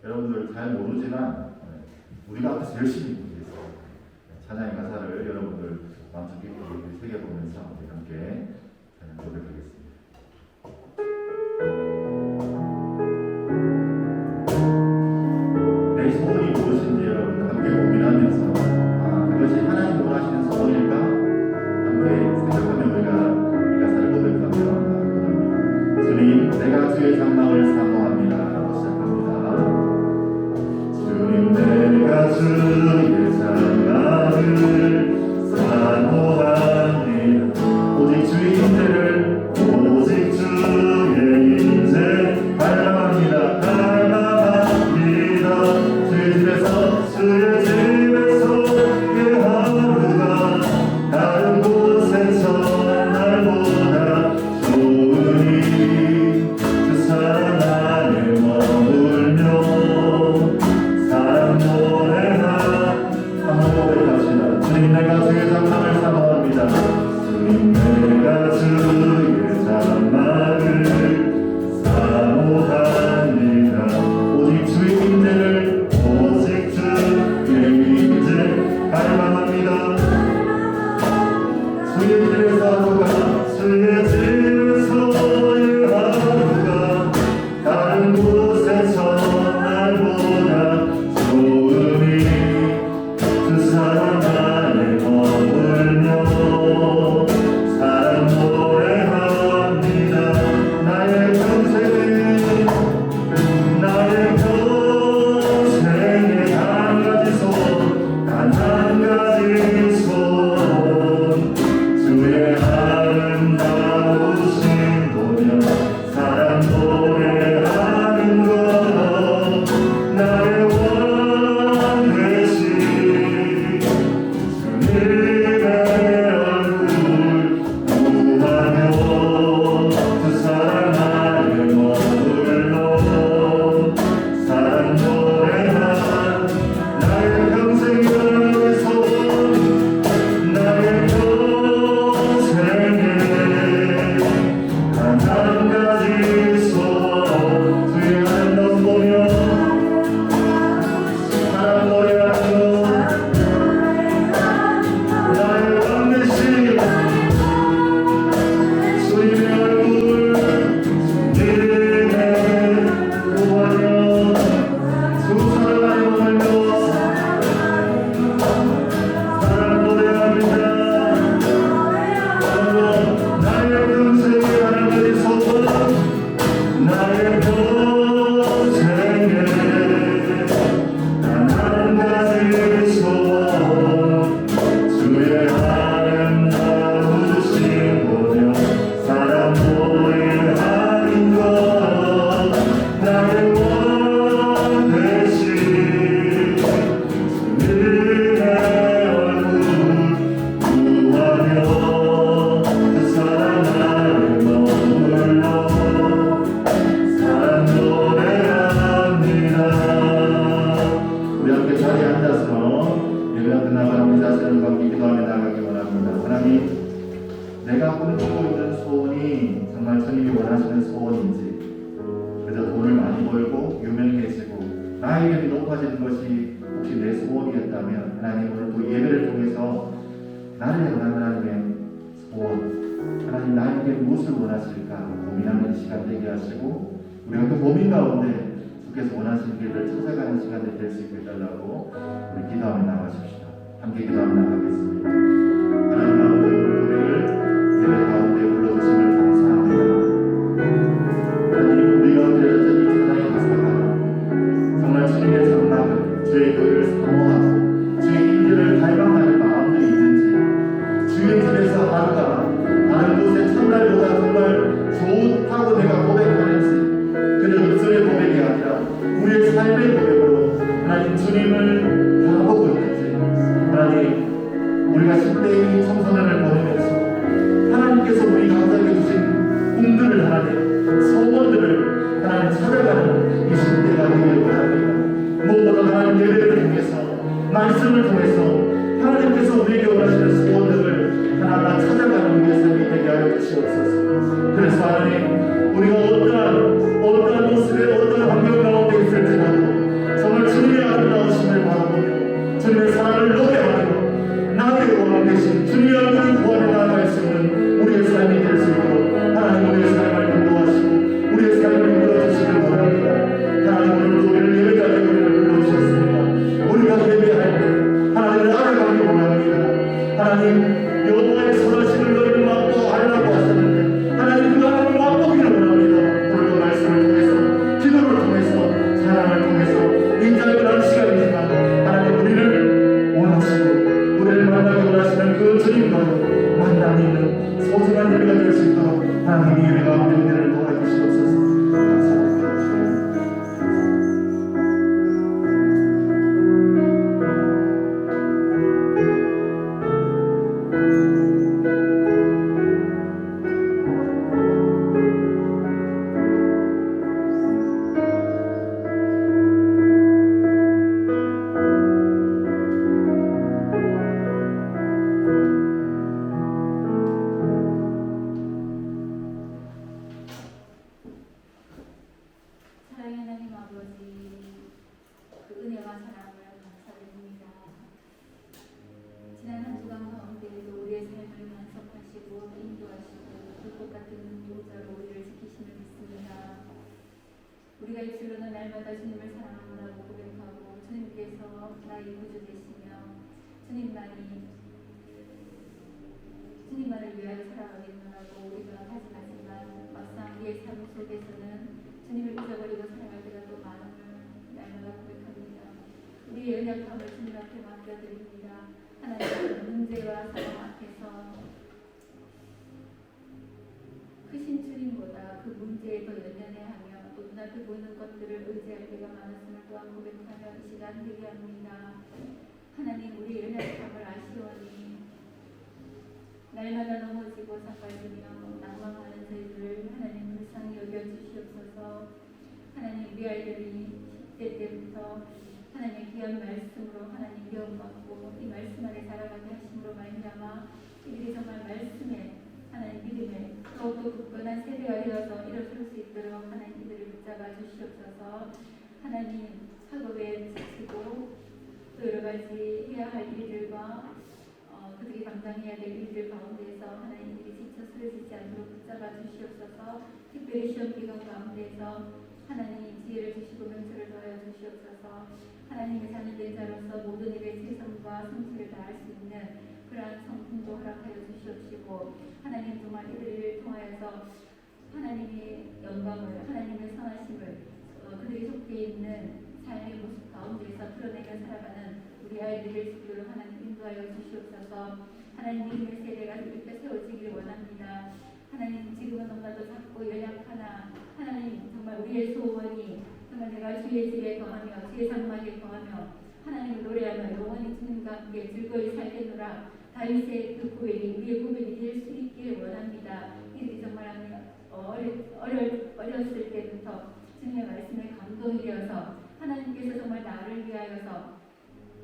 여러분들 잘 모르지만 우리가 앞에서 열심히 부르겠습니다. 찬양의 가사를 여러분들 마음속 깊이 새겨보면서 우리 함께 노력하겠습니다. 내 소원이 무엇인지 여러분 함께 고민하면서 그것이 하나님 원하시는 소원일까? 함께 생각하며 우리가 이 가사를 고백하며 주님 내가 주의 장막을 사모합니다 라고 시작합니다. 주님 내가 주의 장막을 사모합니다. 오직 주의 인재를 오직 주의 인재 갈망합니다. 주의 집에서 주의 집에서의 하루가 다른 곳에서 날보다 좋으니 주 사랑 안에 머물며 사랑 노래하 한번 고백합시다. 주님 내가 주의 장막을 사모합니다. 주님 내가 주의 장막을 사모합니다. 오직 주의 인재를 오직 주의 인재 갈망합니다. 주의 집에서 하루가 주의 집에서의 하루가 다른 곳에서 날보다 좋으니 주 사랑 안에 머물며 사랑 노래합니다. 나의 평생에 나의 평생에 한 가지 소원 단 한 가지 소원 주의 아름다우신 보며 사랑 노래하는 것 나의 원 되신 주님의 얼굴 구하며 주 사랑 안에 머물러 사랑 노래한 나의 평생의 소원 나의 평생에 단 한 가지 소원 주의 아름다움 보며 사랑 노래하며 나의 왕 되신 주님의 얼굴 주님의 구하며 주 사랑 안에 머물며 사랑 노래합니다. 나의 평생에 한 가지 소원 나의 평생에 단 한 가지 소원 주의 아름다우신 보며 사랑 노래하는 것 나의 원 되신 주님의 얼굴 구하며 그 사랑 안에 머물러 사랑 노래합니다. 우리 함께 자리에 앉아서 예배가 끝나고 함께 자신을 감기 기도하며 나가기 원합니다. 하나님 내가 꿈꾸고 있는 소원이 정말 주님이 원하시는 소원인지 그저 돈을 많이 벌고 유명해지고 나에게 높아지는 것이 혹시 내 소원이었다면 하나님 오늘 또 예배를 통해서 나를 향한 하나님의 소원 하나님 나에게 무엇을 원하실까 고민하는 시간 되게 하시고 우리가 그 고민 가운데 주께서 원하시는 길을 찾아가는 시간이 될 수 있게 해달라고 우리 기도하며 나가십시다. 함께 기도하며 나가겠습니다. 하나님 아버지 우리를 예배 가운데 불러주심을 감사합니다. 하나님 우리가 드려진 이 찬양의 가사가 정말 주님의 장막을 주의 교회를 사모하고 주의 인재를 갈망하는 마음들이 있는지 주의 집에서 하루가 다른 곳의 첫날보다 정말 좋다고 내가 고백하는지 그저 입술의 고백이 아니라 우리의 삶의 고백으로 하나님 주님을 바라보고 있는지 하나님 우리가 10대인 청소년을 우리가 입술로는 날마다 주님을 사랑하노라고 고백하고 주님께서 나의 구주 되시며 주님만을 위하여 살아가겠노라고 우리가 다짐하지만 막상 우리의 삶 속에서는 주님을 잊어버리고 살아갈 때가 또 많음을 날마다 고백합니다. 우리의 연약함을 주님 앞에 맡겨드립니다. 하나님의 문제와 상황 앞에서 크신 주님보다 그 문제에 더 연연해하며 또 눈앞에 보이는 것들을 의지할 때가 많았음을 또한 고백하며 이 시간 회개합니다. 하나님, 우리의 연약함을 아시오니 날마다 넘어지고 자빠지며 낭망하는 저희들을 하나님 불쌍히 여겨주시옵소서. 하나님, 우리 아이들이 10대 때부터 하나님의 귀한 말씀으로 하나님 배움받고 이 말씀 안에 자라가게 하심으로 말미암아 이들이 정말 말씀에 하나님 믿음에 더욱더 굳건한 세대가 되어서 일어설 수 있도록 하나님 이들을 붙잡아 주시옵소서. 하나님, 학업에 지치고 또 여러 가지 해야 할 일들과 그들이 감당해야 될 일들 가운데서 하나님들이 지쳐 쓰러지지 않도록 붙잡아 주시옵소서. 특별히 시험 기간 가운데서 하나님 지혜를 주시고 명철을 더하여 주시옵소서. 하나님의 자녀된 자로서 모든 일에 최선과 성실을 다할 수 있는 그러한 성품도 허락하여 주시옵시고 하나님 정말 이들을 통하여서 하나님의 영광을 하나님의 선하심을 그들이 속해 있는 삶의 모습 가운데서 드러내며 살아가는 우리 아이들을 주도록 하나님 인도하여 주시옵소서. 하나님 믿음의 세대가 이렇게 세워지기를 원합니다. 하나님 지금은 너무나도 작고 연약하나 하나님 정말 우리의 소원이 정말 내가 주의 집에 거하며 주의 장막에 거하며 하나님을 노래하며 영원히 주님과 함께 즐거이 살겠노라. 다윗의 그 고백이 우리의 고백이 될 수 있기를 원합니다. 이들이 정말 어렸을 때부터 주님의 말씀에 감동이 되어서 하나님께서 정말 나를 위하여서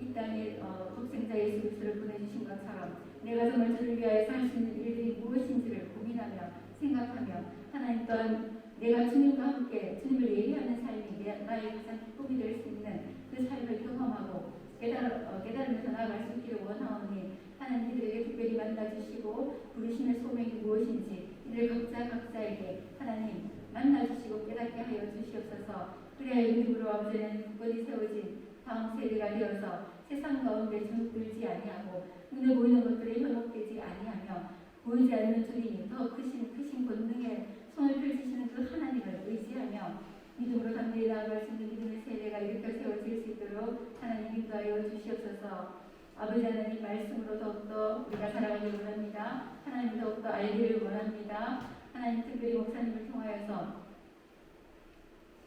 이 땅에 독생자 예수 그리스도를 보내주신 것처럼 내가 정말 주를 위하여 살 수 있는 일들이 무엇인지를 고민하며 생각하며 하나님 또한 내가 주님과 함께 주님을 예배하는 삶이 나의 가장 기쁨이 될 수 있는 그 삶을 경험하고 깨달으면서 나아갈 수 있기를 원하오니 하나님 이들에게 특별히 만나주시고 부르심의 소명이 무엇인지 이들 각자에게 하나님 만나주시고 깨닫게 하여 주시옵소서. 그래야 믿음으로 아버지는 굳건히 세워진 다음 세대가 되어서 세상 가운데 주눅들지 아니하고 눈에 보이는 것들에 현혹되지 아니하며 보이지 않는 주님 더 크신 권능에 손을 펼치시는 그 하나님을 의지하며 믿음으로 담대히 나아갈 수 있는 믿음의 세대가 이렇게 세워질 수 있도록 하나님 인도하여 주시옵소서. 아버지 하나님 말씀으로 더욱더 우리가 살아가기를 원합니다. 하나님 더욱더 알기를 원합니다. 하나님 특별히 목사님을 통하여서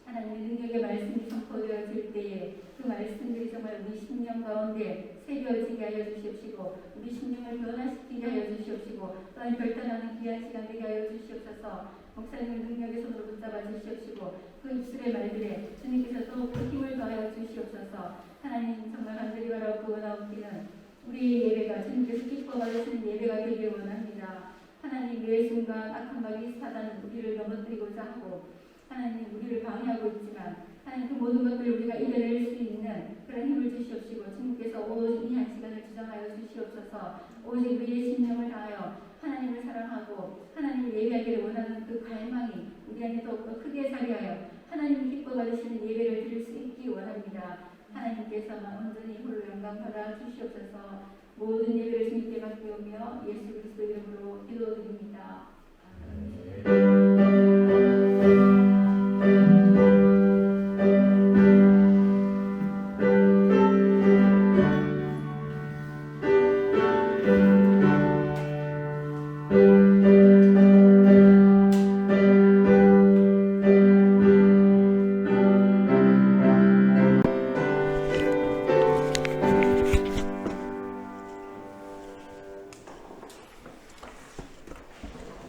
하나님의 능력의 말씀이 선포되어질 때에 그 말씀들이 정말 우리 심령 가운데 새겨지게 하여 주시옵시고 우리 심령을 변화시키게 하여 주시옵시고 또한 결단하는 귀한 시간 되게 하여 주시옵소서. 목사님의 능력의 손으로 붙잡아 주시옵시고 그 입술의 말들에 주님께서 또 그 힘을 더하여 주시옵소서. 하나님 정말 간절히 바라고 원하옵기는 우리의 예배가 주님께서 기뻐 받으시는 예배가 되길 원합니다. 하나님 매 순간 악한 마귀 사단은 우리를 넘어뜨리고자 하고 하나님 우리를 방해하고 있지만 하나님 그 모든 것들을 우리가 이겨낼 수 있는 그런 힘을 주시옵시고 주님께서 오직 이 한 시간을 주장하여 주시옵소서. 오직 우리의 심령을 다하여 하나님을 사랑하고 하나님을 예배하기를 원하는 그 갈망이 우리 안에 더욱더 크게 자리하여 하나님을 기뻐 받으시는 예배를 드릴 수 있기 원합니다. 하나님께서만 온전히 홀로 영광 받아 주시옵소서. 모든 예배를 주님께 맡기오며 예수 그리스도 이름으로 기도드립니다.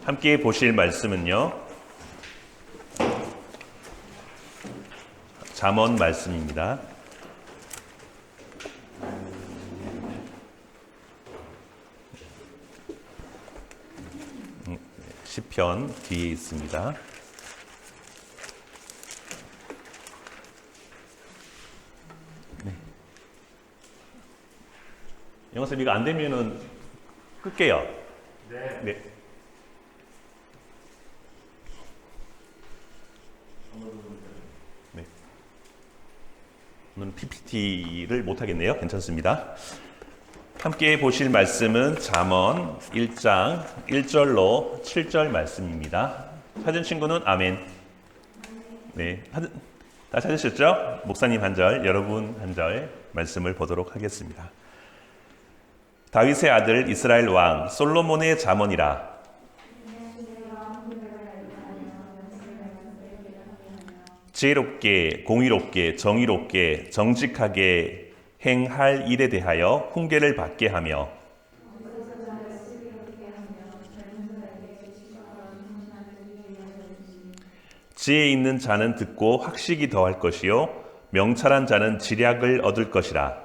함께 보실 말씀은요, 잠언 말씀입니다. 시편 뒤에 있습니다. 네. 영어쌤 이거 안 되면은 끌게요. 네. 오늘 PPT를 못하겠네요. 괜찮습니다. 함께 보실 말씀은 잠언 1장 1절로 7절 말씀입니다. 찾은 친구는 아멘. 네, 다 찾으셨죠? 목사님 한 절, 여러분 한 절 말씀을 보도록 하겠습니다. 다윗의 아들 이스라엘 왕 솔로몬의 잠언이라. 지혜롭게, 공의롭게, 정의롭게, 정직하게 행할 일에 대하여 훈계를 받게 하며 지혜 있는 자는 듣고 학식이 더할 것이요 명철한 자는 지략을 얻을 것이라.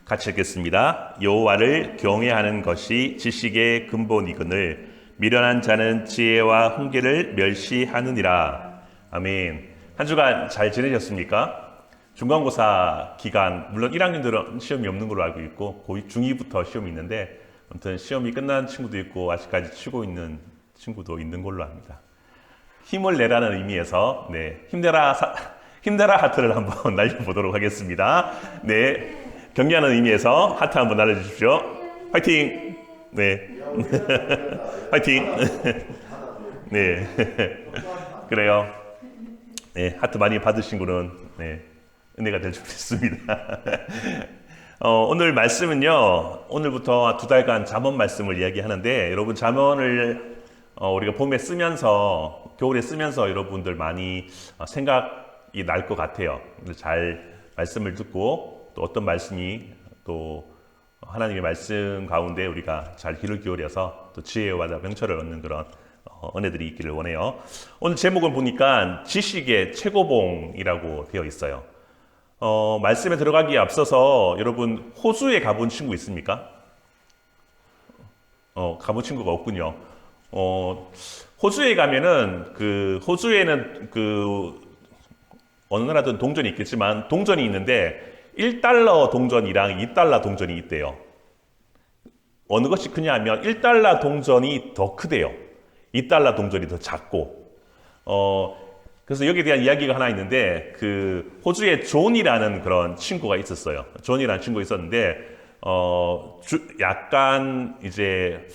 같이 읽겠습니다. 여호와를 경외하는 것이 지식의 근본이거늘 미련한 자는 지혜와 훈계를 멸시하느니라. 아멘. 한 주간 잘 지내셨습니까? 중간고사 기간, 물론 1학년들은 시험이 없는 걸로 알고 있고 고2, 중2부터 시험이 있는데 아무튼 시험이 끝난 친구도 있고 아직까지 치고 있는 친구도 있는 걸로 압니다. 힘을 내라는 의미에서 힘내라 하트를 한번 날려보도록 하겠습니다. 네, 격려하는 의미에서 하트 한번 날려주십시오. 화이팅! 네. 화이팅! 네. 그래요. 네, 하트 많이 받으신 분은 은혜가 될 줄 믿습니다. 오늘 말씀은요, 오늘부터 2달간 잠언 말씀을 이야기하는데, 여러분 잠언을 우리가 봄에 쓰면서, 겨울에 쓰면서 여러분들 많이 생각이 날 것 같아요. 잘 말씀을 듣고 또 어떤 말씀이 또 하나님의 말씀 가운데 우리가 잘 귀를 기울여서 또 지혜와 명철을 얻는 그런 은혜들이 있기를 원해요. 오늘 제목을 보니까 지식의 최고봉이라고 되어 있어요. 말씀에 들어가기에 앞서서 여러분 호주에 가본 친구 있습니까? 가본 친구가 없군요. 호주에 가면은 호주에는 어느 나라든 동전이 있겠지만 동전이 있는데 1달러 동전이랑 2달러 동전이 있대요. 어느 것이 크냐 하면 1달러 동전이 더 크대요. 2달러 동전이 더 작고. 그래서 여기에 대한 이야기가 하나 있는데 호주에 존이라는 그런 친구가 있었어요. 존이라는 친구가 있었는데 약간 이제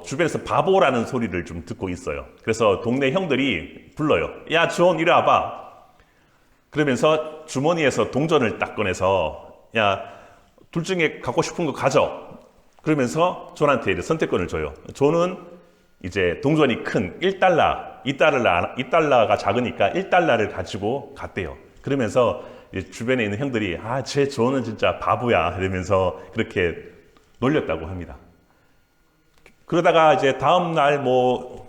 주변에서 바보라는 소리를 좀 듣고 있어요. 그래서 동네 형들이 불러요. 야, 존 이리 와봐. 그러면서 주머니에서 동전을 딱 꺼내서 야, 둘 중에 갖고 싶은 거 가져. 그러면서 존한테 이제 선택권을 줘요. 존은 이제 동전이 큰 1달러, 2달러가 작으니까 1달러를 가지고 갔대요. 그러면서 주변에 있는 형들이 쟤 존은 진짜 바보야 이러면서 그렇게 놀렸다고 합니다. 그러다가 이제 다음 날도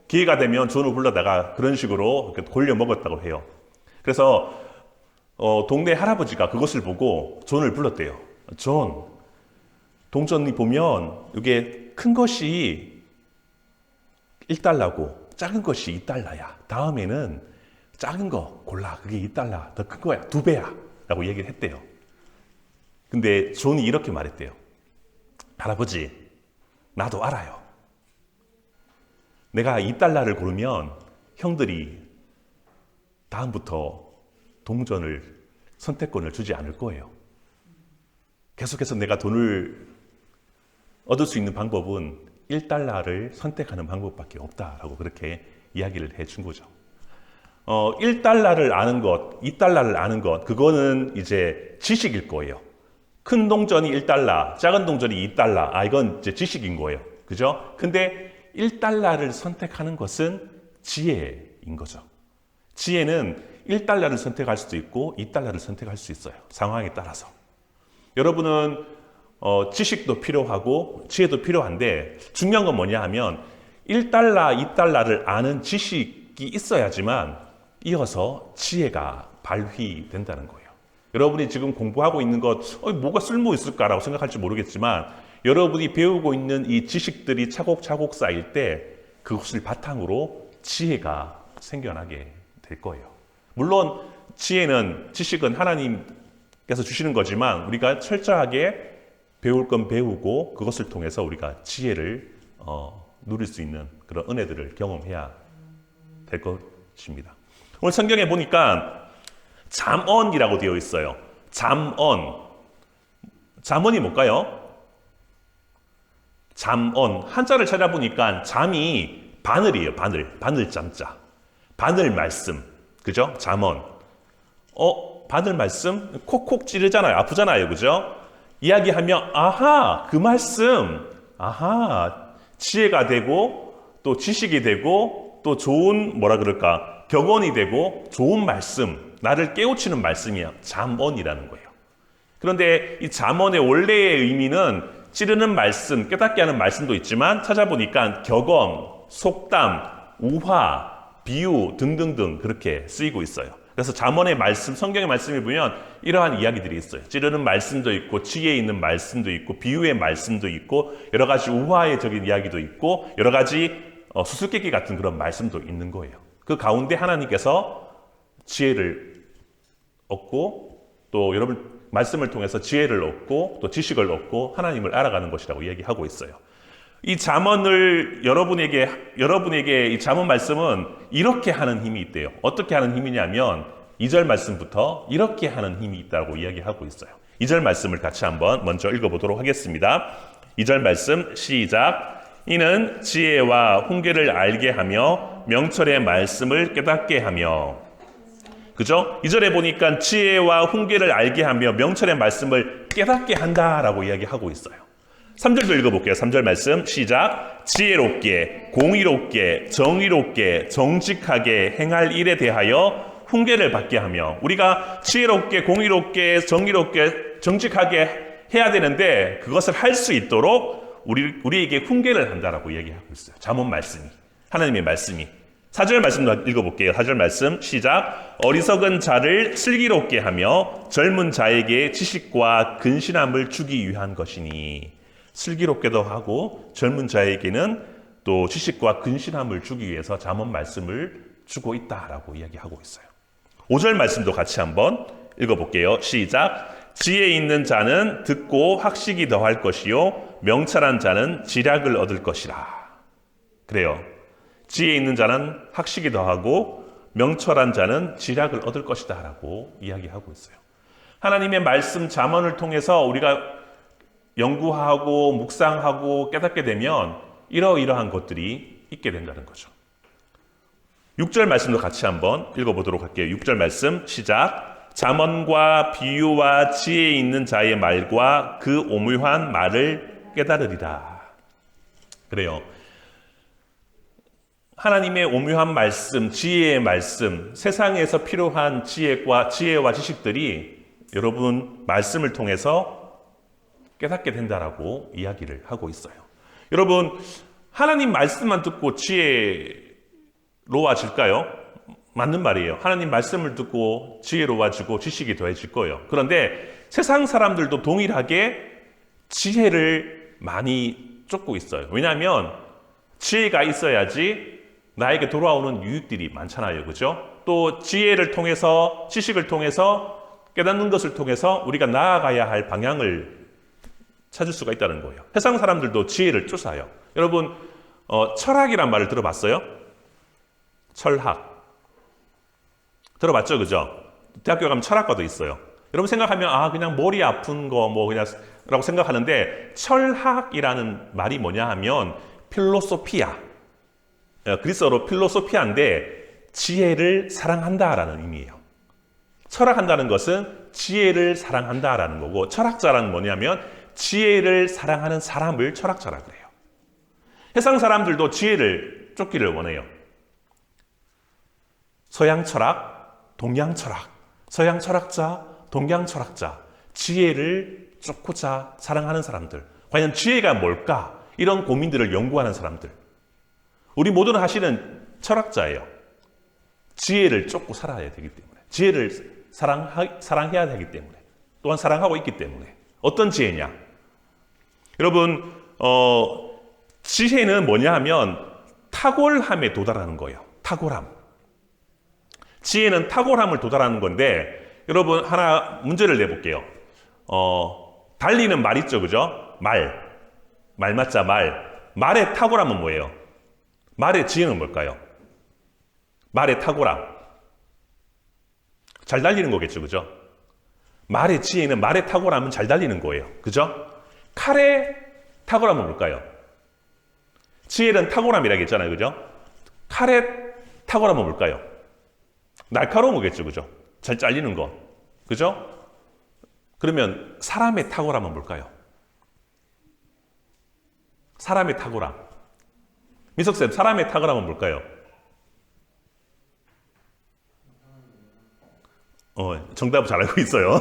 기회가 되면 존을 불러다가 그런 식으로 골려 먹었다고 해요. 그래서 동네 할아버지가 그것을 보고 존을 불렀대요. 존, 동전이 보면 이게 큰 것이 1달러고 작은 것이 2달러야. 다음에는 작은 거 골라. 그게 2달러. 더 큰 거야. 2배야. 라고 얘기를 했대요. 근데 존이 이렇게 말했대요. 할아버지, 나도 알아요. 내가 2달러를 고르면 형들이 다음부터 동전을 선택권을 주지 않을 거예요. 계속해서 내가 돈을 얻을 수 있는 방법은 1달러를 선택하는 방법밖에 없다라고 그렇게 이야기를 해준 거죠. 1달러를 아는 것, 2달러를 아는 것, 그거는 이제 지식일 거예요. 큰 동전이 1달러, 작은 동전이 2달러, 이건 이제 지식인 거예요. 그죠? 근데 1달러를 선택하는 것은 지혜인 거죠. 지혜는 1달러를 선택할 수도 있고 2달러를 선택할 수 있어요. 상황에 따라서. 여러분은 지식도 필요하고 지혜도 필요한데 중요한 건 뭐냐 하면 1달러, 2달러를 아는 지식이 있어야지만 이어서 지혜가 발휘된다는 거예요. 여러분이 지금 공부하고 있는 것 뭐가 쓸모 있을까라고 생각할지 모르겠지만 여러분이 배우고 있는 이 지식들이 차곡차곡 쌓일 때 그것을 바탕으로 지혜가 생겨나게 될 거예요. 물론 지식은 하나님께서 주시는 거지만 우리가 철저하게 배울 건 배우고 그것을 통해서 우리가 지혜를 누릴 수 있는 그런 은혜들을 경험해야 될 것입니다. 오늘 성경에 보니까 잠언이라고 되어 있어요. 잠언. 잠언이 뭘까요? 잠언. 한자를 찾아보니까 잠이 바늘이에요. 바늘 잠자. 바늘 말씀. 그죠? 잠언. 바늘 말씀? 콕콕 찌르잖아요. 아프잖아요. 그죠? 이야기하면 아하, 그 말씀. 아하, 지혜가 되고 또 지식이 되고 또 좋은 뭐라 그럴까? 격언이 되고 좋은 말씀, 나를 깨우치는 말씀이야. 잠언이라는 거예요. 그런데 이 잠언의 원래의 의미는 찌르는 말씀, 깨닫게 하는 말씀도 있지만 찾아보니까 격언, 속담, 우화, 비유 등등등 그렇게 쓰이고 있어요. 그래서 잠언의 말씀, 성경의 말씀을 보면 이러한 이야기들이 있어요. 찌르는 말씀도 있고 지혜 있는 말씀도 있고 비유의 말씀도 있고 여러 가지 우화의적인 이야기도 있고 여러 가지 수수께끼 같은 그런 말씀도 있는 거예요. 그 가운데 하나님께서 지혜를 얻고 또 여러분 말씀을 통해서 지혜를 얻고 또 지식을 얻고 하나님을 알아가는 것이라고 이야기하고 있어요. 이 잠언을 여러분에게 이 잠언 말씀은 이렇게 하는 힘이 있대요. 어떻게 하는 힘이냐면 2절 말씀부터 이렇게 하는 힘이 있다고 이야기하고 있어요. 2절 말씀을 같이 한번 먼저 읽어보도록 하겠습니다. 2절 말씀 시작. 이는 지혜와 훈계를 알게 하며 명철의 말씀을 깨닫게 하며. 그죠? 2절에 보니까 지혜와 훈계를 알게 하며 명철의 말씀을 깨닫게 한다라고 이야기하고 있어요. 3절도 읽어볼게요. 3절 말씀 시작. 지혜롭게, 공의롭게, 정의롭게, 정직하게 행할 일에 대하여 훈계를 받게 하며. 우리가 지혜롭게, 공의롭게, 정의롭게, 정직하게 해야 되는데 그것을 할 수 있도록 우리에게 훈계를 한다라고 이야기하고 있어요. 잠언 말씀이, 하나님의 말씀이. 4절 말씀도 읽어볼게요. 4절 말씀 시작. 어리석은 자를 슬기롭게 하며 젊은 자에게 지식과 근신함을 주기 위한 것이니. 슬기롭게도 하고 젊은 자에게는 또 지식과 근신함을 주기 위해서 잠언 말씀을 주고 있다라고 이야기하고 있어요. 5절 말씀도 같이 한번 읽어볼게요. 시작. 지혜 있는 자는 듣고 학식이 더할 것이요 명철한 자는 지략을 얻을 것이라. 그래요. 지혜 있는 자는 학식이 더하고 명철한 자는 지략을 얻을 것이다 라고 이야기하고 있어요. 하나님의 말씀 잠언을 통해서 우리가 연구하고 묵상하고 깨닫게 되면 이러이러한 것들이 있게 된다는 거죠. 6절 말씀도 같이 한번 읽어보도록 할게요. 6절 말씀 시작. 잠언과 비유와 지혜 있는 자의 말과 그 오묘한 말을 깨달으리라. 그래요. 하나님의 오묘한 말씀, 지혜의 말씀, 세상에서 필요한 지혜와 지식들이 여러분 말씀을 통해서 깨닫게 된다라고 이야기를 하고 있어요. 여러분, 하나님 말씀만 듣고 지혜로워질까요? 맞는 말이에요. 하나님 말씀을 듣고 지혜로워지고 지식이 더해질 거예요. 그런데 세상 사람들도 동일하게 지혜를 많이 쫓고 있어요. 왜냐하면 지혜가 있어야지 나에게 돌아오는 유익들이 많잖아요. 그죠? 또 지혜를 통해서, 지식을 통해서, 깨닫는 것을 통해서 우리가 나아가야 할 방향을 찾을 수가 있다는 거예요. 세상 사람들도 지혜를 쫓아요. 여러분, 철학이란 말을 들어봤어요? 철학. 들어봤죠? 그죠? 대학교 가면 철학과도 있어요. 여러분 생각하면, 그냥 머리 아픈 거, 그냥, 라고 생각하는데, 철학이라는 말이 뭐냐 하면, 필로소피아. 그리스어로 필로소피아인데, 지혜를 사랑한다라는 의미예요. 철학한다는 것은 지혜를 사랑한다라는 거고, 철학자란 뭐냐면, 지혜를 사랑하는 사람을 철학자라 그래요. 세상 사람들도 지혜를 쫓기를 원해요. 서양 철학, 동양 철학, 서양 철학자, 동양 철학자, 지혜를 쫓고자 사랑하는 사람들. 과연 지혜가 뭘까? 이런 고민들을 연구하는 사람들. 우리 모두는 사실은 철학자예요. 지혜를 쫓고 살아야 되기 때문에. 지혜를 사랑해야 되기 때문에. 또한 사랑하고 있기 때문에. 어떤 지혜냐? 여러분, 지혜는 뭐냐 하면 탁월함에 도달하는 거예요. 탁월함. 지혜는 탁월함을 도달하는 건데, 여러분, 하나 문제를 내볼게요. 달리는 말 있죠, 그죠? 말 맞자, 말. 말의 탁월함은 뭐예요? 말의 지혜는 뭘까요? 말의 탁월함. 잘 달리는 거겠죠, 그죠? 말의 지혜는, 말의 탁월함은 잘 달리는 거예요. 그죠? 칼의 탁월함은 뭘까요? 지혜는 탁월함이라고 했잖아요. 그죠? 칼의 탁월함은 뭘까요? 날카로운 거겠죠. 그죠? 잘 잘리는 거. 그죠? 그러면 사람의 탁월함은 뭘까요? 사람의 탁월함. 민석쌤, 사람의 탁월함은 뭘까요? 정답을 잘 알고 있어요.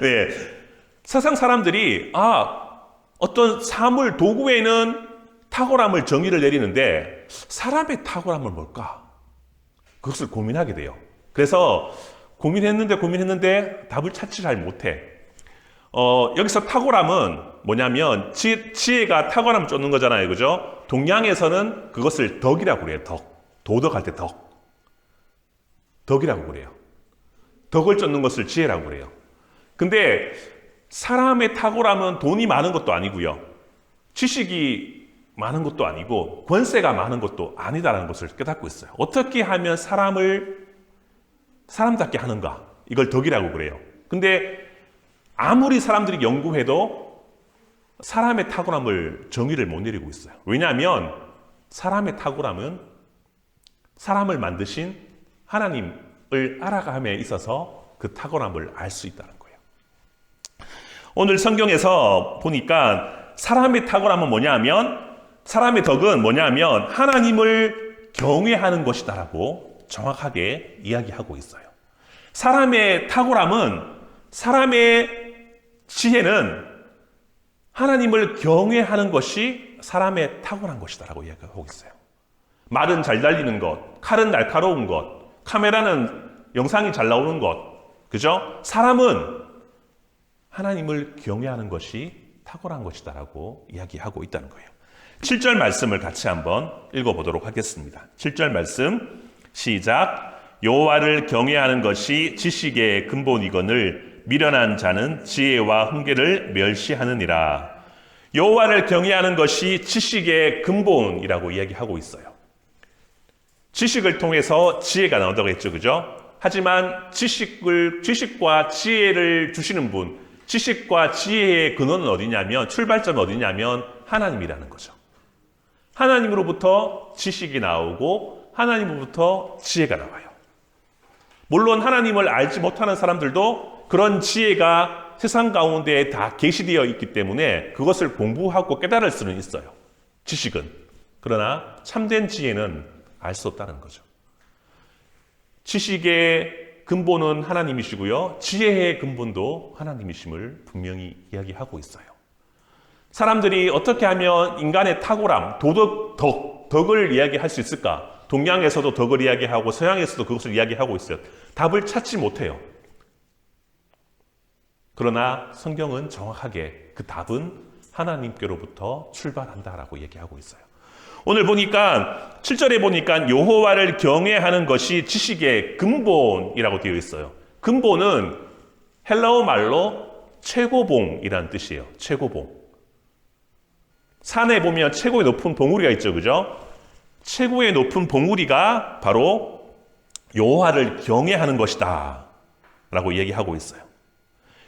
네. 세상 사람들이, 어떤 사물, 도구에는 탁월함을 정의를 내리는데, 사람의 탁월함은 뭘까? 그것을 고민하게 돼요. 그래서 고민했는데 답을 찾지 잘 못해. 여기서 탁월함은 뭐냐면, 지혜가 탁월함을 쫓는 거잖아요. 그죠? 동양에서는 그것을 덕이라고 그래요. 덕. 도덕할 때 덕. 덕이라고 그래요. 덕을 쫓는 것을 지혜라고 그래요. 근데 사람의 탁월함은 돈이 많은 것도 아니고요. 지식이 많은 것도 아니고 권세가 많은 것도 아니다라는 것을 깨닫고 있어요. 어떻게 하면 사람을 사람답게 하는가? 이걸 덕이라고 그래요. 근데 아무리 사람들이 연구해도 사람의 탁월함을 정의를 못 내리고 있어요. 왜냐하면 사람의 탁월함은 사람을 만드신 하나님을 알아감에 있어서 그 탁월함을 알 수 있다는 거예요. 오늘 성경에서 보니까 사람의 탁월함은 뭐냐면, 사람의 덕은 뭐냐면 하나님을 경외하는 것이다라고 정확하게 이야기하고 있어요. 사람의 탁월함은, 사람의 지혜는 하나님을 경외하는 것이 사람의 탁월한 것이다라고 이야기하고 있어요. 말은 잘 달리는 것, 칼은 날카로운 것, 카메라는 영상이 잘 나오는 것, 그죠? 사람은 하나님을 경외하는 것이 탁월한 것이다라고 이야기하고 있다는 거예요. 7절 말씀을 같이 한번 읽어보도록 하겠습니다. 7절 말씀 시작. 여호와를 경외하는 것이 지식의 근본이거늘 미련한 자는 지혜와 훈계를 멸시하느니라. 여호와를 경외하는 것이 지식의 근본이라고 이야기하고 있어요. 지식을 통해서 지혜가 나온다고 했죠. 그죠? 하지만 지식과 지혜를 주시는 분, 지식과 지혜의 근원은 어디냐면, 출발점은 어디냐면 하나님이라는 거죠. 하나님으로부터 지식이 나오고 하나님으로부터 지혜가 나와요. 물론 하나님을 알지 못하는 사람들도 그런 지혜가 세상 가운데 다 계시되어 있기 때문에 그것을 공부하고 깨달을 수는 있어요. 지식은. 그러나 참된 지혜는 알 수 없다는 거죠. 지식의 근본은 하나님이시고요. 지혜의 근본도 하나님이심을 분명히 이야기하고 있어요. 사람들이 어떻게 하면 인간의 탁월함, 덕을 이야기할 수 있을까? 동양에서도 덕을 이야기하고 서양에서도 그것을 이야기하고 있어요. 답을 찾지 못해요. 그러나 성경은 정확하게 그 답은 하나님께로부터 출발한다라고 얘기하고 있어요. 오늘 보니까 7절에 보니까 여호와를 경외하는 것이 지식의 근본이라고 되어 있어요. 근본은 헬라어 말로 최고봉이라는 뜻이에요. 최고봉. 산에 보면 최고의 높은 봉우리가 있죠. 그죠? 최고의 높은 봉우리가 바로 여호와를 경외하는 것이다 라고 얘기하고 있어요.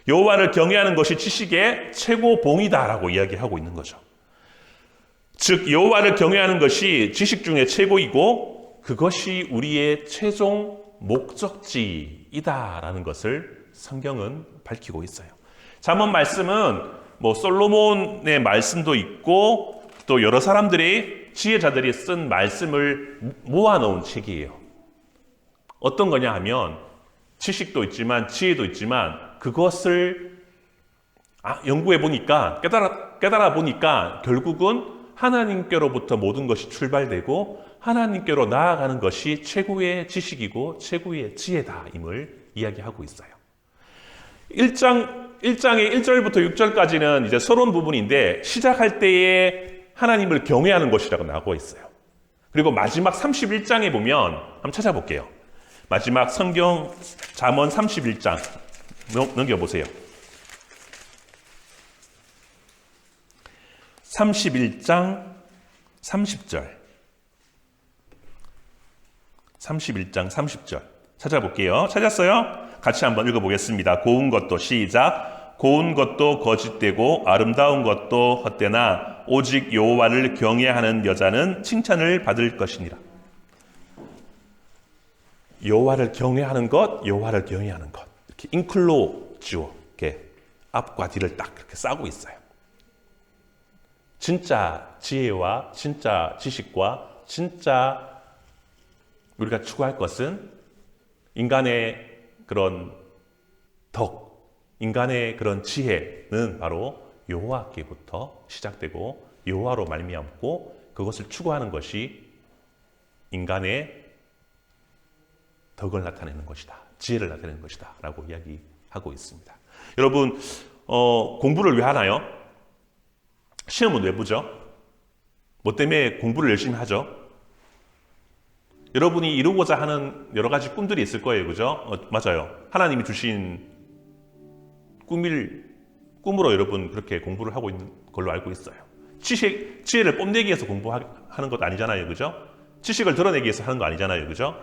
여호와를 경외하는 것이 지식의 최고봉이다라고 이야기하고 있는 거죠. 즉 여호와를 경외하는 것이 지식 중에 최고이고 그것이 우리의 최종 목적지이다라는 것을 성경은 밝히고 있어요. 잠언 말씀은 솔로몬의 말씀도 있고 또 여러 사람들이 지혜자들이 쓴 말씀을 모아놓은 책이에요. 어떤 거냐 하면 지식도 있지만 지혜도 있지만 그것을 연구해 보니까 깨달아 보니까 결국은 하나님께로부터 모든 것이 출발되고 하나님께로 나아가는 것이 최고의 지식이고 최고의 지혜다임을 이야기하고 있어요. 1장의 1절부터 6절까지는 이제 서론 부분인데 시작할 때에 하나님을 경외하는 것이라고 나오고 있어요. 그리고 마지막 31장에 보면 한번 찾아볼게요. 마지막 성경 잠언 31장 넘겨보세요. 31장 30절. 31장 30절. 찾아볼게요. 찾았어요? 같이 한번 읽어보겠습니다. 고운 것도 시작. 고운 것도 거짓되고 아름다운 것도 헛되나 오직 여호와를 경외하는 여자는 칭찬을 받을 것이니라. 여호와를 경외하는 것, 여호와를 경외하는 것. 이렇게 인클로지오, 이렇게 앞과 뒤를 딱 이렇게 싸고 있어요. 진짜 지혜와 진짜 지식과 진짜 우리가 추구할 것은 인간의 그런 덕, 인간의 그런 지혜는 바로 여호와께부터 시작되고 여호와로 말미암고 그것을 추구하는 것이 인간의 덕을 나타내는 것이다. 지혜를 나타내는 것이다. 라고 이야기하고 있습니다. 여러분, 공부를 왜 하나요? 시험은 왜 보죠? 뭐 때문에 공부를 열심히 하죠? 여러분이 이루고자 하는 여러 가지 꿈들이 있을 거예요. 그죠? 맞아요. 하나님이 주신 꿈으로 여러분 그렇게 공부를 하고 있는 걸로 알고 있어요. 지혜를 뽐내기 위해서 공부하는 것도 아니잖아요. 그죠? 지식을 드러내기 위해서 하는 거 아니잖아요. 그죠?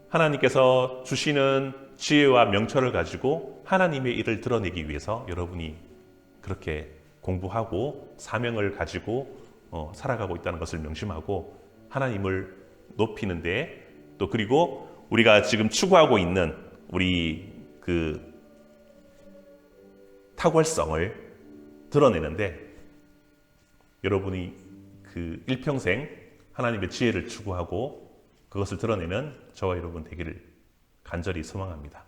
하나님께서 주시는 지혜와 명철을 가지고 하나님의 일을 드러내기 위해서 여러분이 그렇게 공부하고 사명을 가지고 살아가고 있다는 것을 명심하고 하나님을 높이는데 또 그리고 우리가 지금 추구하고 있는 우리 그 탁월성을 드러내는데 여러분이 그 일평생 하나님의 지혜를 추구하고 그것을 드러내는 저와 여러분 되기를 간절히 소망합니다.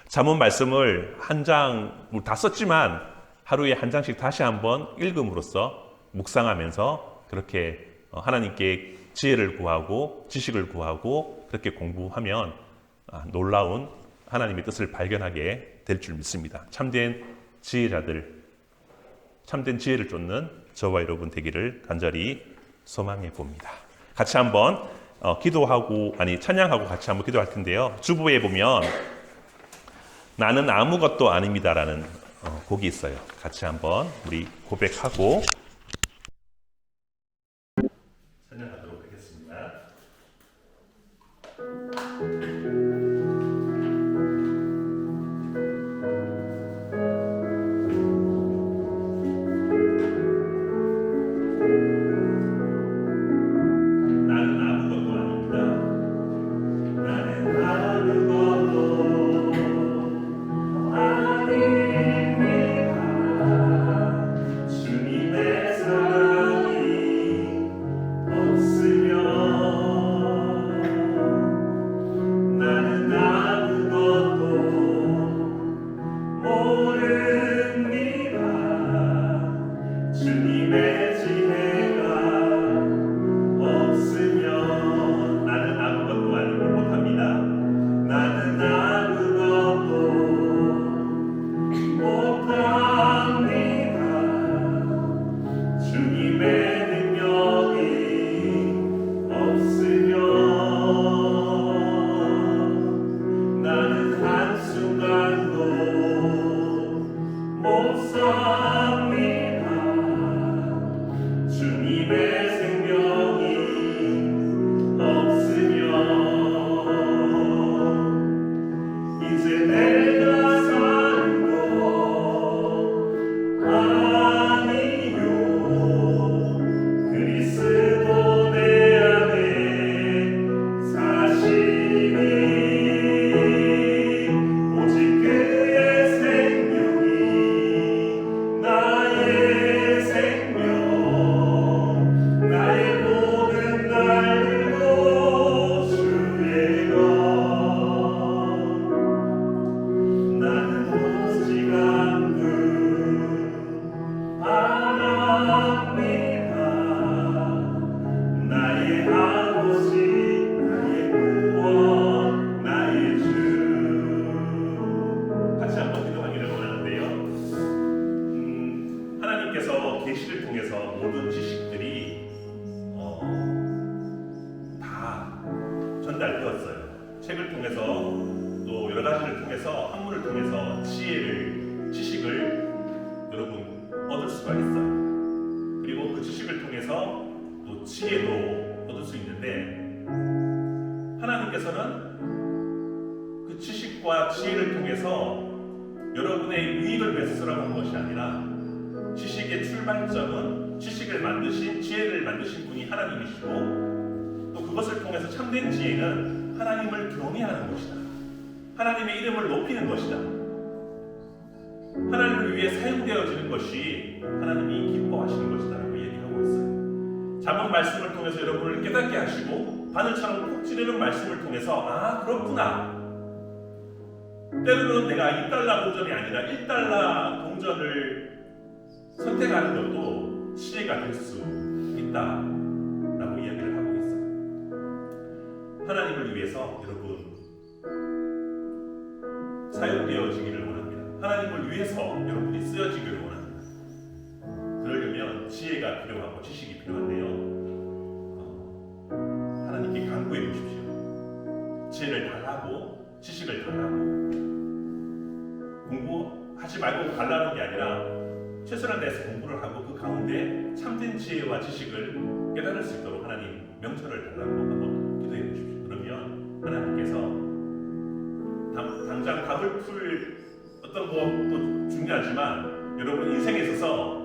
잠언 말씀을 한 장 다 썼지만 하루에 한 장씩 다시 한번 읽음으로써 묵상하면서 그렇게 하나님께 지혜를 구하고 지식을 구하고 그렇게 공부하면 놀라운 하나님의 뜻을 발견하게 될 줄 믿습니다. 참된 지혜자들, 참된 지혜를 쫓는 저와 여러분 되기를 간절히 소망해 봅니다. 같이 한번 찬양하고 같이 한번 기도할 텐데요. 주부에 보면 나는 아무것도 아닙니다라는 곡이 있어요. 같이 한번 우리 고백하고 찬양하도록 하겠습니다. 전달되었어요. 책을 통해서 또 여러 가지를 통해서 학문을 통해서 지식을 여러분 얻을 수가 있어요. 그리고 그 지혜도 얻을 수 있는데 하나님께서는 그 지식과 지혜를 통해서 여러분의 유익을 위해서 쓰라고 한 것이 아니라 지식의 출발점은 지식을 만드신 지혜를 만드신 분이 하나님이시고 또 그것을 통해서 참된 지혜는 하나님을 경외하는 것이다. 하나님의 이름을 높이는 것이다. 하나님을 위해 사용되어지는 것이 하나님이 기뻐하시는 것이다 라고 얘기하고 있어요. 잡은 말씀을 통해서 여러분을 깨닫게 하시고 바늘처럼 콕 찌르는 말씀을 통해서 아 그렇구나. 때로는 내가 2달러 동전이 아니라 1달러 동전을 선택하는 것도 지혜가 될 수 있다라고 이야기를 하고 있어요. 하나님을 위해서 여러분 사용되어지기를 원합니다. 하나님을 위해서 여러분이 쓰여지기를 원합니다. 그러려면 지혜가 필요하고 지식이 필요한데요. 하나님께 간구해 보십시오. 지혜를 달라고 지식을 달라고 공부하지 말고 달라는 게 아니라 최선을 다해서 공부를 하고 그 가운데 참된 지혜와 지식을 깨달을 수 있도록 하나님 명철을 달라고 한번 기도해 보십시오. 그러면 하나님께서 당장 답을 풀 어떤 것도 중요하지만 여러분 인생에 있어서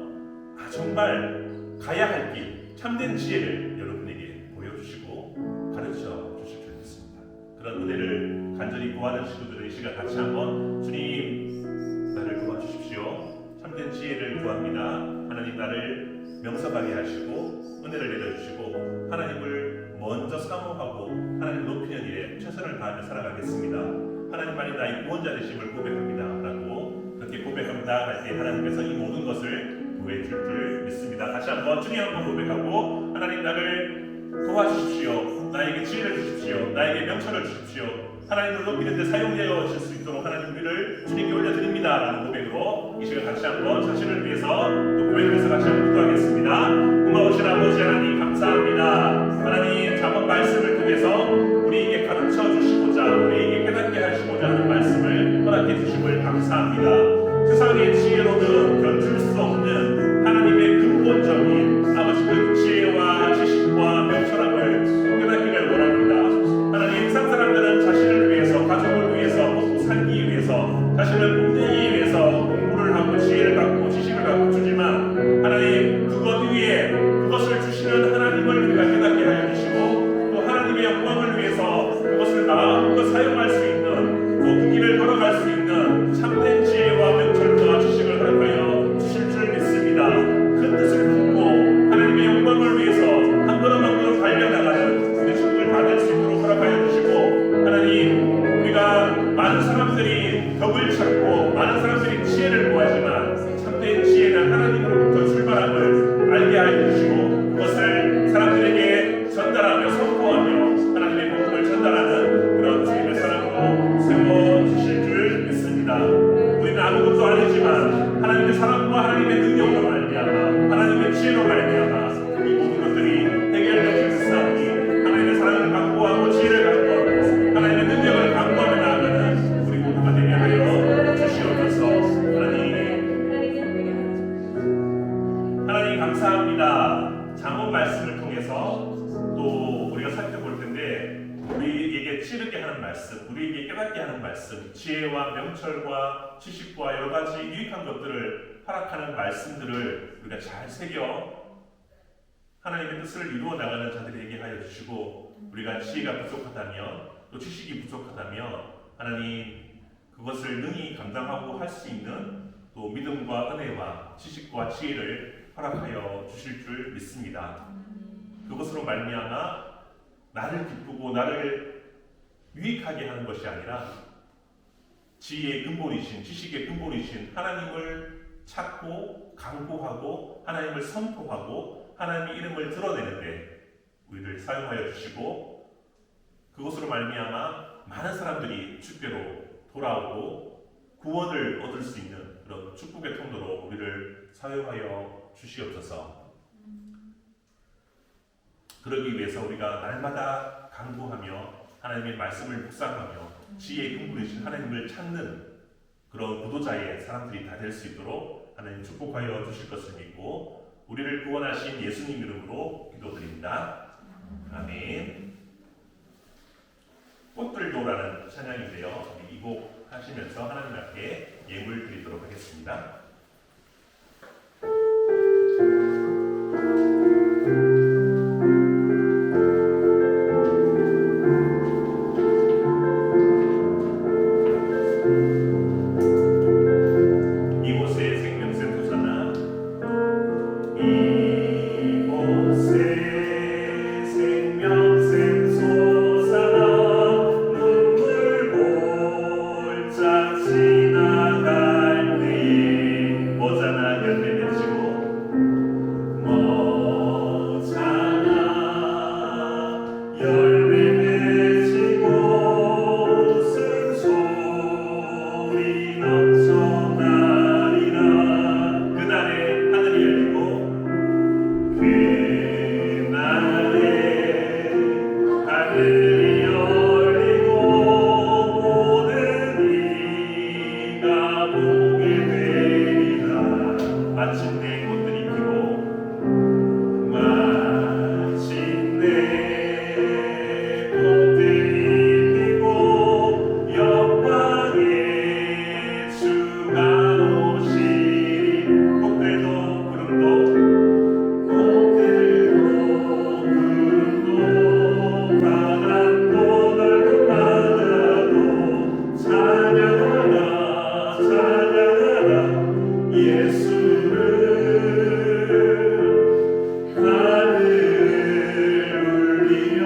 정말 가야 할 길, 참된 지혜를 여러분에게 보여주시고 가르쳐 주실 줄 믿습니다. 그런 은혜를 간절히 구하는 친구들의 이 시간 같이 한번 주님 나를 도와주십시오. 참된 지혜를 구합니다. 하나님 나를 명석하게 하시고 은혜를 내려주시고 하나님을 먼저 사모하고 하나님을 높이는 일에 최선을 다하며 살아가겠습니다. 하나님만이 나의 구원자 되심을 고백합니다 라고 그렇게 고백하며 나아갈 때 하나님께서 이 모든 것을 구해줄 줄 믿습니다. 다시 한번 주님 한번 고백하고 하나님 나를 도와주십시오. 나에게 지혜를 주십시오. 나에게 명철을 주십시오. 하나님을 높이는 데 사용되어 주실 수 있도록 하나님 우리를 주님께 올려드립니다 라는 고백으로 이 시간 같이 한번 자신을 위해서 또 교회를 위해서 같이 한번 기도하겠습니다. 고마우신 아버지 하나님 감사합니다. 하나님 잡은 말씀을 통해서 우리에게 가르쳐 주시고자 우리에게 깨닫게 하시고자 하는 말씀을 허락해 주심을 감사합니다. 세상의 지혜로는 견줄 수 없는 하나님의 근본적인 아버지 그 지혜와 지식과 명철함을 깨닫기를 원합니다. 하나님 세상 사람들은 자신을 위해서 가족을 위해서 먹고 살기 위해서 자신을 뽐내기 위해서 공부를 하고 지혜를 갖고 지식을 갖고 주지만 하나님 그것 위에 그것을 주시는 하나님을 우리가 깨닫게 하여 주시고 또 하나님의 영광을 위해서 그것을 마음껏 사용할 수 있는 또 그 길을 걸어갈 수 있는 참된 지혜와 명철과 지식을 허락하여 주실 줄 믿습니다. 큰 뜻을 품고 하나님의 영광을 위해서 한 걸음 한 걸음 달려나가는 우리 친구들 다 될 수 있도록 허락하여 주시고 하나님 우리가 많은 사람들이 덕을 찾고 많은 사람들이 지혜를 구하지만 참된 지혜는 하나님으로부터 출발함을 알게 하여 주시고 그것을 사람들에게 전달하며 선포하며 하나님의 복음을 전달하는 그런 주님의 사랑으로 세워주실 줄 믿습니다. 우리는 아무것도 아니지만 하나님의 사랑과 하나님의 능력으로 말미암아 하나님의 지혜로 말미암아 이 모든 것들이 해결되실 싸움이 하나님의 사랑을 강구하고 지혜를 강구하고 하나님의 능력을 강구하며 나아가는 우리 모두가 되게 하여 주시옵소서. 하나님 감사합니다. 잠언 말씀을 통해서 또 우리가 살펴볼 텐데 우리에게 찌르게 하는 말씀, 우리에게 깨닫게 하는 말씀, 지혜와 명철과 지식과 여러 가지 유익한 것들을 허락하는 말씀들을 우리가 잘 새겨 하나님의 뜻을 이루어 나가는 자들에게 하여 주시고 우리가 지혜가 부족하다면 또 지식이 부족하다면 하나님 그것을 능히 감당하고 할 수 있는 또 믿음과 은혜와 지식과 지혜를 허락하여 주실 줄 믿습니다. 그것으로 말미암아 나를 기쁘고 나를 유익하게 하는 것이 아니라 지혜의 근본이신 지식의 근본이신 하나님을 찾고 강구하고 하나님을 선포하고 하나님의 이름을 드러내는데 우리를 사용하여 주시고 그것으로 말미암아 많은 사람들이 주께로 돌아오고 구원을 얻을 수 있는 그런 축복의 통로로 우리를 사용하여 주시옵소서. 그러기 위해서 우리가 날마다 강구하며 하나님의 말씀을 묵상하며 지혜의 근본이신 하나님을 찾는 그런 구도자의 사람들이 다 될 수 있도록 하나님 축복하여 주실 것을 믿고 우리를 구원하신 예수님 이름으로 기도드립니다. 아멘. 꽃들도라는 찬양인데요. 이 곡 하시면서 하나님 앞에 예물 드리도록 하겠습니다. 이곳에 생명샘 솟아나 이곳에 생명샘 솟아나 눈물 골짝 지나갈 때에 머자나 열매 맺히고 머자나 열매 맺히고 웃음소리 넘쳐나리라. 그날에 하늘이 열리고 그날에 하늘이 열리고 모든 이가 보게 되리라. 마침내 꽃들이 피고 마침내 꽃들이 피고 영광의 주가 오시리. 꽃들도 구름도 바람도 넓은 바다도 찬양하라 찬양하라 예수를. 하늘 울리며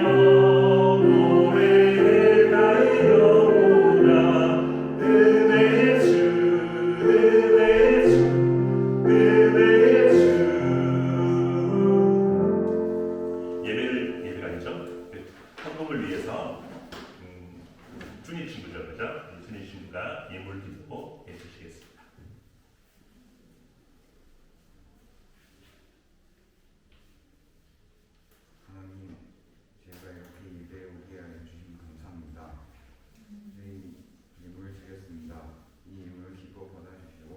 노래하여 오라. 은혜의 주 은혜의 주 은혜의 주. 예배가 아니죠. 헌금을 위해서 준희 친구죠, 그죠? 준희 친구가 예물 기도 해주시겠습니다. 하나님, 제가 이렇게 예배 오게 하여 주시면 감사합니다. 네, 예물 드렸습니다. 이 예물 기뻐 받아주시고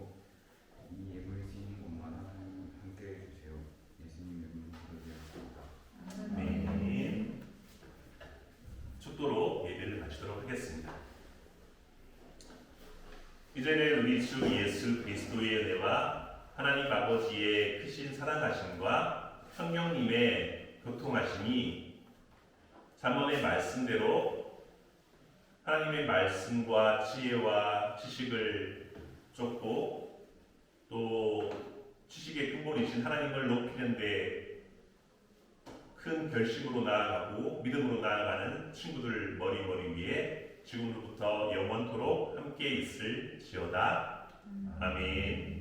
이 예물 드리는 곳마다 하나님 함께 해주세요. 예수님 이름으로 기도드렸습니다. 네. 축도로 예배를 마치도록 하겠습니다. 이제는 우리 주 예수 그리스도의 은혜와 하나님 아버지의 크신 사랑하심과 성령님의 교통하심이 잠언의 말씀대로 하나님의 말씀과 지혜와 지식을 쫓고 또 지식의 근본이신 하나님을 높이는데 큰 결심으로 나아가고 믿음으로 나아가는 친구들 머리 위에 지금부터 영원토록 함께 있을지어다. 아멘.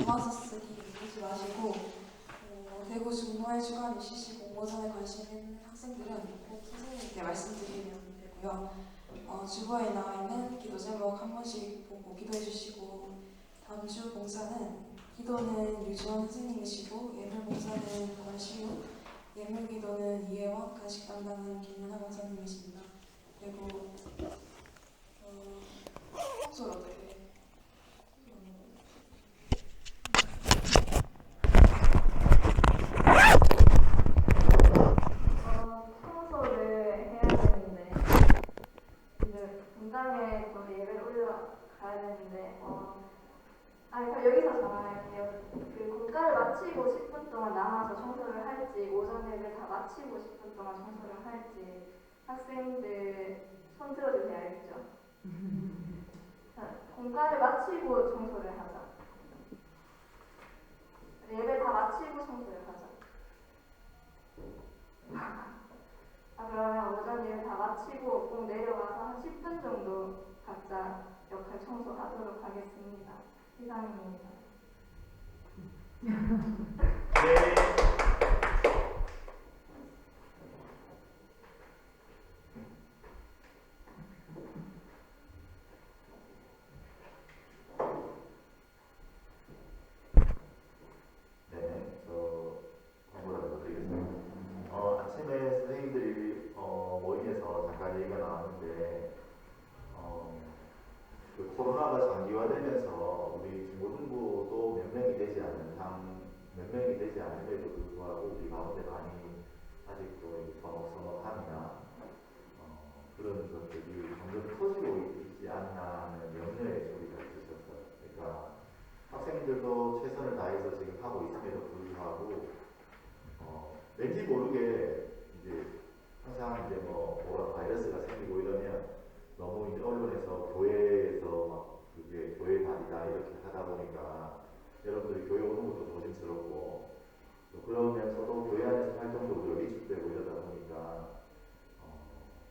모아서 쓰기 보지 마시고 대구 중노의 주간 UCC 공모전에 관심 있는 학생들은 꼭 선생님께 말씀드리면 되고요. 주보에 나와 있는 기도 제목 한 번씩 보고 기도해 주시고 다음 주 봉사는 기도는 유주원 선생님이시고 예물 봉사는 권시우, 예물 기도는 이혜원, 간식 담당은 김연아 권사님이십니다. 그리고 청소를 어떻게 청소를 해야 되는데 이제 분당에 또 예배를 올라가야 되는데 그럼 여기서 정할게요. 그 국가를 마치고 10분 동안 남아서 청소를 할지 오전 예배 다 마치고 10분 동안 청소를 할지 학생들 손 들어주세요. 알겠죠? 공과를 마치고 청소를 하자. 예배 다 마치고 청소를 하자. 그러면 오전 예배 다 마치고 꼭 내려가서 한 10분 정도 각자 역할 청소하도록 하겠습니다. 이상입니다. 네. 부분에서 잠깐 얘기가 나왔는데 그 코로나가 장기화되면서 우리 중고등부도 몇 명이 되지 않음에도 불구하고 우리 가운데 많이 아직도 선호함이나 그런 것들이 점점 커지고 있지 않나 하는 염려의 소리가 있으셨어요. 그러니까 학생들도 최선을 다해서 지금 하고 있음에도 불구하고 왠지 모르게 이제 항상 이제 뭐 바이러스가 생기고 이러면 너무 이제 언론에서 교회에서 막 그게 교회 다니다 이렇게 하다 보니까 여러분들이 교회 오는 것도 조심스럽고 또 그러면서도 교회 안에서 활동도 우리가 위축되고 이러다 보니까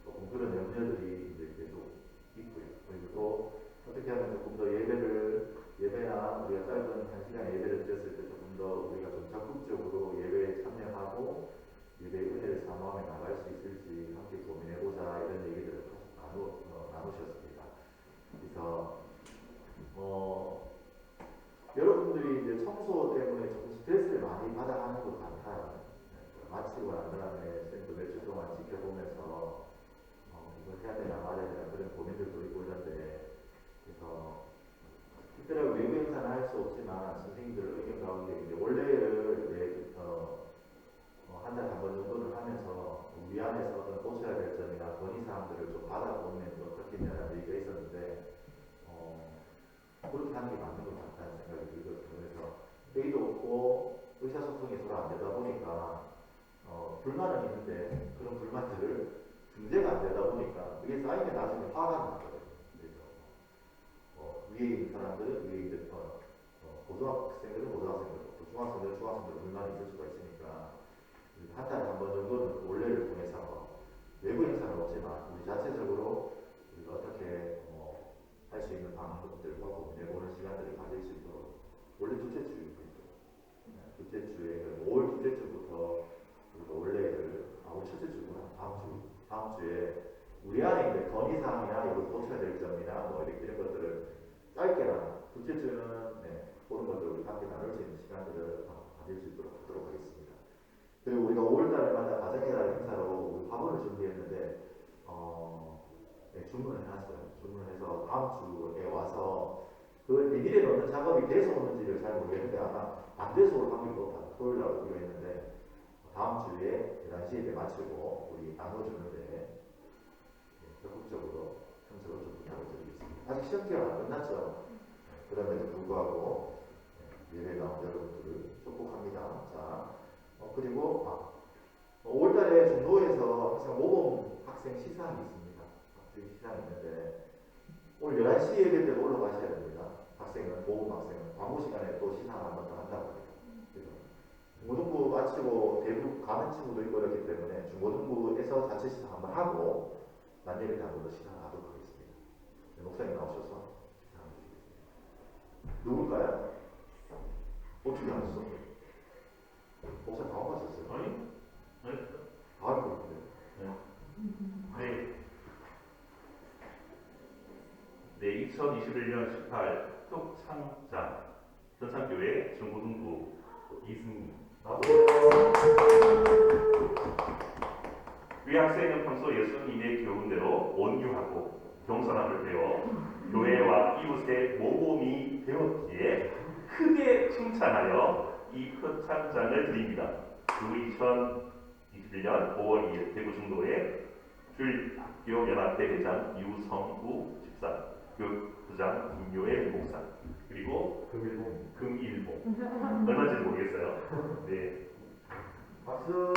조금 그런 염려들이 이제 계속 있고요. 그리고 또 어떻게 하면 조금 더 예배나 우리가 짧은 1시간 예배를 드렸을 때 조금 더 우리가 좀 적극적으로 예배에 참여하고 예배의 은혜를 사모하며 나갈 수 있을지 함께 고민해보자 이런 얘기들을 나누셨습니다. 그래서 여러분들이 이제 청소 때문에 조금 스트레스를 많이 받아 하는 것 같아요. 마치고 난 다음에 쌤도 몇 주 동안 지켜보면서 이걸 해야 되나 말아야 되나 그런 고민들도 있고 이런데 그래서 특별하게 외부 행사는 할 수 없지만 선생님들 의견 가운데 이제 원래를 한 달에 한 번 정도는 하면서 우리 안에서 어떤 고쳐야 될 점이나 건의사항들을 좀 받아보면 어떻겠냐는 얘기가 있었는데 그렇게 하는 게 맞는 것 같다는 생각이 들거든요. 그래서 회의도 없고 의사소통이 서로 안 되다 보니까 불만은 있는데 그런 불만들을 중재가 안 되다 보니까 그게 쌓이면 나중에 화가 나거든요. 그래서 위에 있는 사람들은 위에 있는 고등학생들은 고등학생들, 중학생들은 중학생들 불만이 있을 수가 있으니까 한 달에 한 번 정도는 원래를 통해서 외부 행사는 없지만 우리 자체적으로 우리가 어떻게 할 수 있는 방법들과 고민해보는 시간들을 가질 수 있도록 원래 둘째 주이거든요. 둘째 주에 5월 둘째 주부터 우리가 원래를 오늘 첫째 주구나 다음 주에 우리 안에 있는 건의사항이나 이걸 고쳐야 될 점이나 뭐 이런 것들을 짧게나마 둘째 주는 그런 것들을 우리 함께 나눌 수 있는 시간들을 가질 수 있도록 하도록 하겠습니다. 그리고 우리가 5월달마다 가정의 날 행사로 화분을 준비했는데 주문을 해놨어요. 주문을 해서 다음 주에 와서 그 비닐에 넣는 작업이 돼서 오는지를 잘 모르겠는데 아마 안 돼서 올 확률이 높아요. 토요일 날 오기로 했는데 다음 주에 11시에 마치고 우리 나눠주는데 적극적으로 참석을 좀 부탁을 드리겠습니다. 아직 시험 기간 안 끝났죠? 그럼에도 불구하고 예배 나온 여러분들을 축복합니다. 자, 그리고 5월달에 중도에서 항상 모범 학생 시상이 있습니다. 학생 시상이 있는데 오늘 11시 예배 때 올라가셔야 됩니다. 모범 학생은 광고 시간에 또 시상 한 번 더 한다고 합니다. 그래서 중고등부 마치고 대부분 가는 친구도 있고 그렇기 때문에 중고등부에서 자체 시상 한번 하고 난 예배 때 한 번 더 시상하도록 하겠습니다. 목사님 나오셔서 시상해 주시겠습니다. 누굴까요? 어떻게 하셨어? 목사님 다 와봤었어요? 아니? 다 알고 있는데. 네, 2021년 18 흑창장 전산교회 중고등부 이승희. 위 학생은 평소 예수님의 교훈대로 온유하고 겸손함을 배워 교회와 이웃의 모범이 되었기에 크게 칭찬하여 이 흑창장을 드립니다. 그리고 2021년 5월 2일 대구 중도의 주일학교 연합회 회장 유성우 집사, 교부장 김요엘 목사, 그리고 금일봉 얼마인지 모르겠어요. 네. 박수.